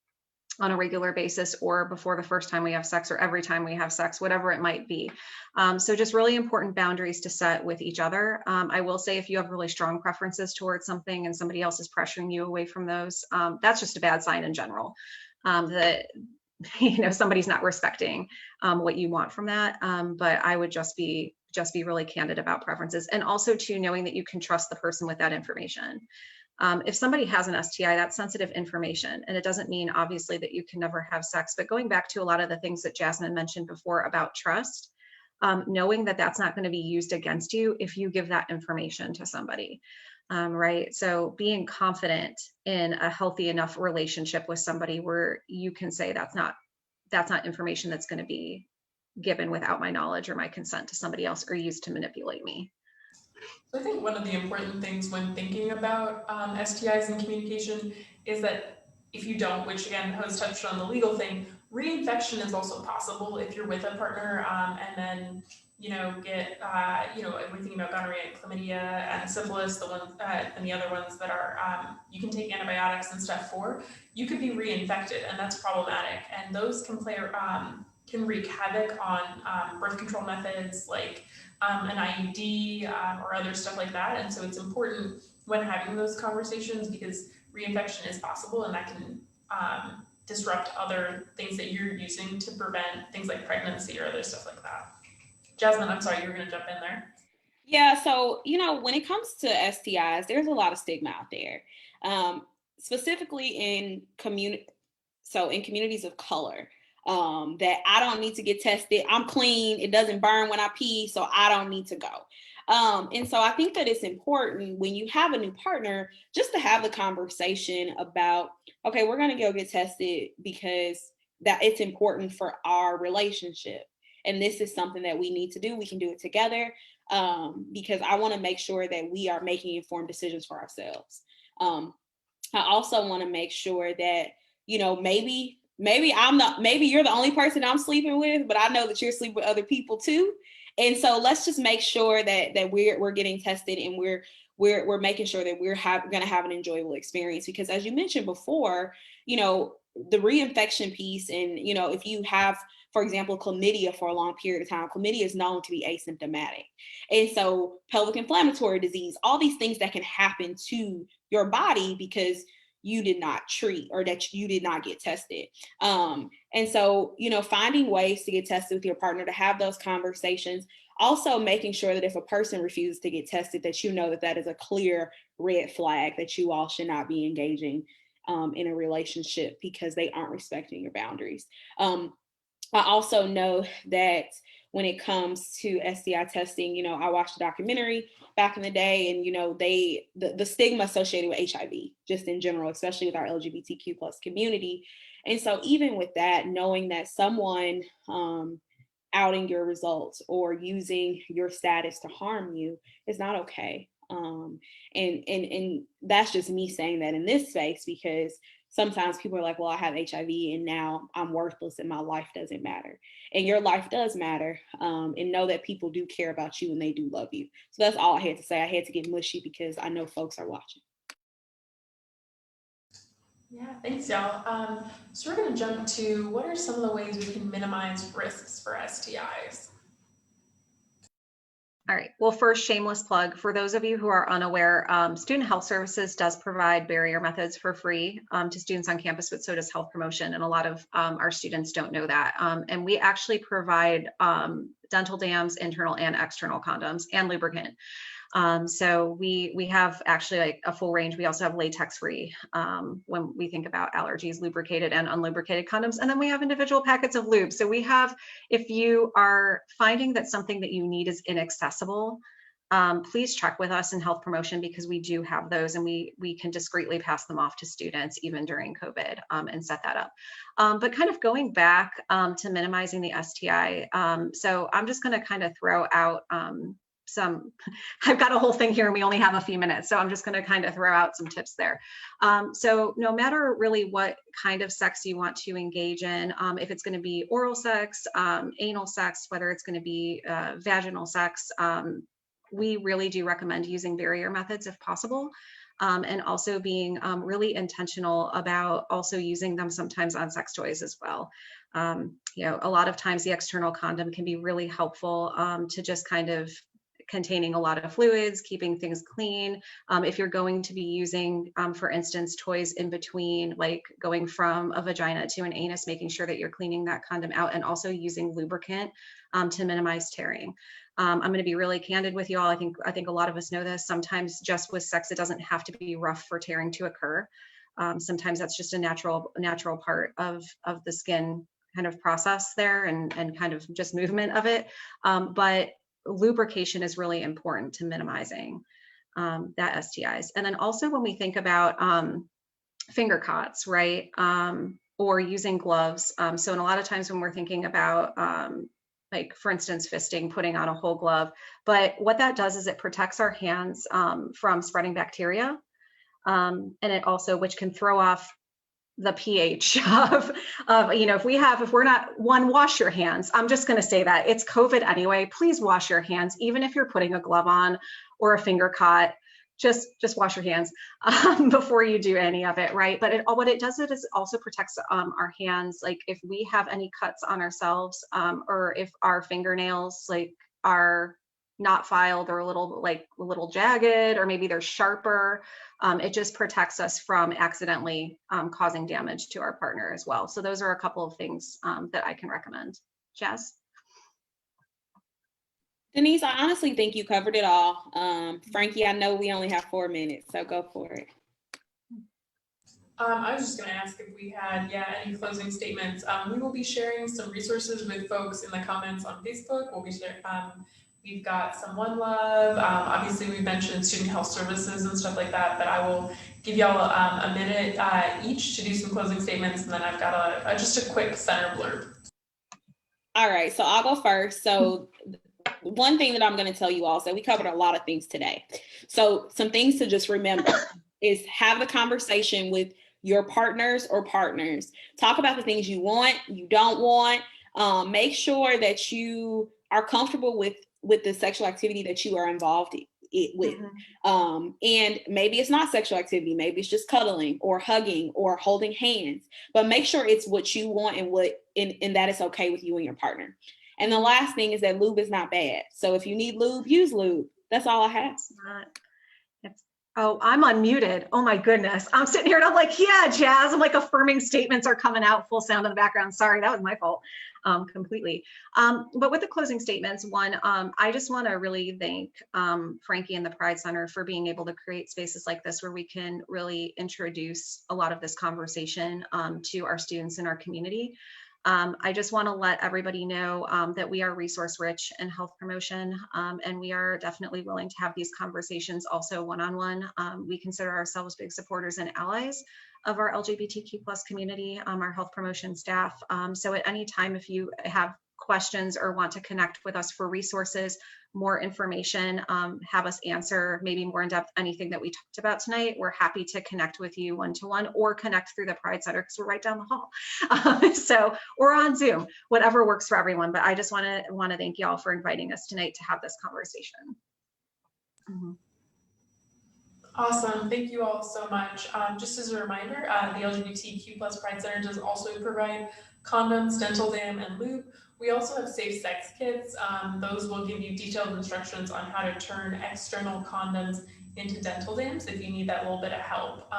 on a regular basis, or before the first time we have sex, or every time we have sex, whatever it might be. So just really important boundaries to set with each other. I will say, if you have really strong preferences towards something and somebody else is pressuring you away from those, that's just a bad sign in general. That somebody's not respecting what you want from that. But I would just be really candid about preferences, and also to knowing that you can trust the person with that information. If somebody has an STI, that's sensitive information, and it doesn't mean obviously that you can never have sex. But going back to a lot of the things that Jasmine mentioned before about trust, knowing that that's not going to be used against you if you give that information to somebody, right? So being confident in a healthy enough relationship with somebody where you can say that's not information that's going to be given without my knowledge or my consent to somebody else, or used to manipulate me. So I think one of the important things when thinking about STIs and communication is that if you don't, which again, host touched on the legal thing, reinfection is also possible if you're with a partner and then, get, we're thinking about gonorrhea and chlamydia and syphilis, the ones and the other ones that are, you can take antibiotics and stuff for, you could be reinfected, and that's problematic. And those can can wreak havoc on birth control methods like an IUD or other stuff like that. And so it's important when having those conversations, because reinfection is possible, and that can disrupt other things that you're using to prevent things like pregnancy or other stuff like that. Jasmine, I'm sorry, you were going to jump in there. Yeah, so, when it comes to STIs, there's a lot of stigma out there, specifically in communities of color. That I don't need to get tested. I'm clean. It doesn't burn when I pee, so I don't need to go. And so I think that it's important when you have a new partner just to have the conversation about, okay, we're going to go get tested because that it's important for our relationship. And this is something that we need to do. We can do it together because I want to make sure that we are making informed decisions for ourselves. I also want to make sure that, maybe you're the only person I'm sleeping with, but I know that you're sleeping with other people too. And so let's just make sure that we're getting tested, and we're making sure that we're going to have an enjoyable experience. Because as you mentioned before, the reinfection piece, and, if you have, for example, chlamydia for a long period of time, chlamydia is known to be asymptomatic. And so pelvic inflammatory disease, all these things that can happen to your body because you did not treat, or that you did not get tested. And so, finding ways to get tested with your partner, to have those conversations, also making sure that if a person refuses to get tested, that that is a clear red flag that you all should not be engaging in a relationship because they aren't respecting your boundaries. I also know that when it comes to STI testing, I watched a documentary back in the day, and, the stigma associated with HIV just in general, especially with our LGBTQ plus community. And so even with that, knowing that someone outing your results or using your status to harm you is not okay. And that's just me saying that in this space, because sometimes people are like, well, I have HIV and now I'm worthless and my life doesn't matter. And your life does matter. And know that people do care about you and they do love you. So that's all I had to say. I had to get mushy because I know folks are watching. Yeah, thanks, y'all. So we're going to jump to, what are some of the ways we can minimize risks for STIs? All right. Well, first, shameless plug. For those of you who are unaware, Student Health Services does provide barrier methods for free to students on campus, but so does Health Promotion. And a lot of our students don't know that. And we actually provide dental dams, internal and external condoms, and lubricant. So we have actually like a full range. We also have latex free when we think about allergies, lubricated and unlubricated condoms. And then we have individual packets of lube. So we have, if you are finding that something that you need is inaccessible, please check with us in Health Promotion, because we do have those, and we can discreetly pass them off to students even during COVID and set that up. But kind of going back to minimizing the STI. So I'm just going to kind of throw out I've got a whole thing here and we only have a few minutes, so I'm just going to kind of throw out some tips there. So no matter really what kind of sex you want to engage in, if it's going to be oral sex, anal sex, whether it's going to be vaginal sex, we really do recommend using barrier methods if possible. and also being really intentional about also using them sometimes on sex toys as well. A lot of times the external condom can be really helpful to just kind of containing a lot of fluids, keeping things clean. If you're going to be using, for instance, toys in between, like going from a vagina to an anus, making sure that you're cleaning that condom out, and also using lubricant to minimize tearing. I'm going to be really candid with you all. I think a lot of us know this. Sometimes just with sex, it doesn't have to be rough for tearing to occur. Sometimes that's just a natural part of the skin kind of process there, and kind of just movement of it. But lubrication is really important to minimizing that STIs. And then also when we think about finger cots, right? Or using gloves. So in a lot of times when we're thinking about like, for instance, fisting, putting on a whole glove, but what that does is it protects our hands from spreading bacteria. And it also, which can throw off the pH of if we're not, wash your hands. I'm just going to say that it's COVID anyway. Please wash your hands, even if you're putting a glove on or a finger cot. Just wash your hands before you do any of it, right? But what it does is also protects our hands. Like if we have any cuts on ourselves, or if our fingernails like are not filed or a little jagged, or maybe they're sharper, it just protects us from accidentally causing damage to our partner as well. So those are a couple of things that I can recommend. Jazz? Denise, I honestly think you covered it all. Frankie, I know we only have 4 minutes, so go for it. I was just going to ask if we had, any closing statements. We will be sharing some resources with folks in the comments on Facebook. We'll be sharing, we've got some One Love. Obviously, we mentioned student health services and stuff like that, but I will give y'all a minute each to do some closing statements, and then I've got just a quick center blurb. All right, so I'll go first. So one thing that I'm going to tell you all, so we covered a lot of things today. So some things to just remember is have the conversation with your partners or partners. Talk about the things you want, you don't want. Make sure that you are comfortable with the sexual activity that you are involved with. Mm-hmm. And maybe it's not sexual activity. Maybe it's just cuddling or hugging or holding hands. But make sure it's what you want and that it's okay with you and your partner. And the last thing is that lube is not bad. So if you need lube, use lube. That's all I have. Oh, I'm unmuted. Oh my goodness. I'm sitting here and I'm like, yeah, Jazz. I'm like, affirming statements are coming out, full sound in the background. Sorry, that was my fault completely. But with the closing statements, one, I just want to really thank Frankie and the Pride Center for being able to create spaces like this where we can really introduce a lot of this conversation to our students in our community. I just want to let everybody know that we are resource rich in health promotion, and we are definitely willing to have these conversations also one-on-one. We consider ourselves big supporters and allies of our LGBTQ plus community, our health promotion staff. So at any time, if you have questions or want to connect with us for resources, more information, have us answer maybe more in depth anything that we talked about tonight, we're happy to connect with you one-to-one or connect through the Pride Center because we're right down the hall. Or on Zoom, whatever works for everyone. But I just want to thank you all for inviting us tonight to have this conversation. Mm-hmm. Awesome. Thank you all so much. Just as a reminder, the LGBTQ plus Pride Center does also provide condoms, dental dam, and lube. We also have safe sex kits. Those will give you detailed instructions on how to turn external condoms into dental dams if you need that little bit of help.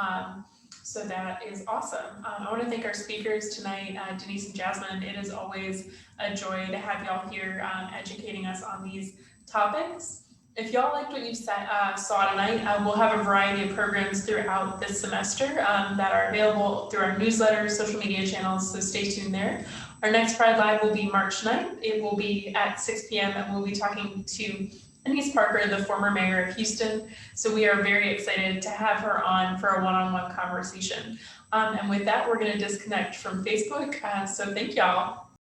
So that is awesome. I want to thank our speakers tonight, Denise and Jasmine. It is always a joy to have y'all here educating us on these topics. If y'all liked what you saw tonight, we'll have a variety of programs throughout this semester that are available through our newsletters, social media channels, so stay tuned there. Our next Pride Live will be March 9th. It will be at 6 p.m. and we'll be talking to Denise Parker, the former mayor of Houston. So we are very excited to have her on for a one-on-one conversation. And with that, we're going to disconnect from Facebook. So thank y'all.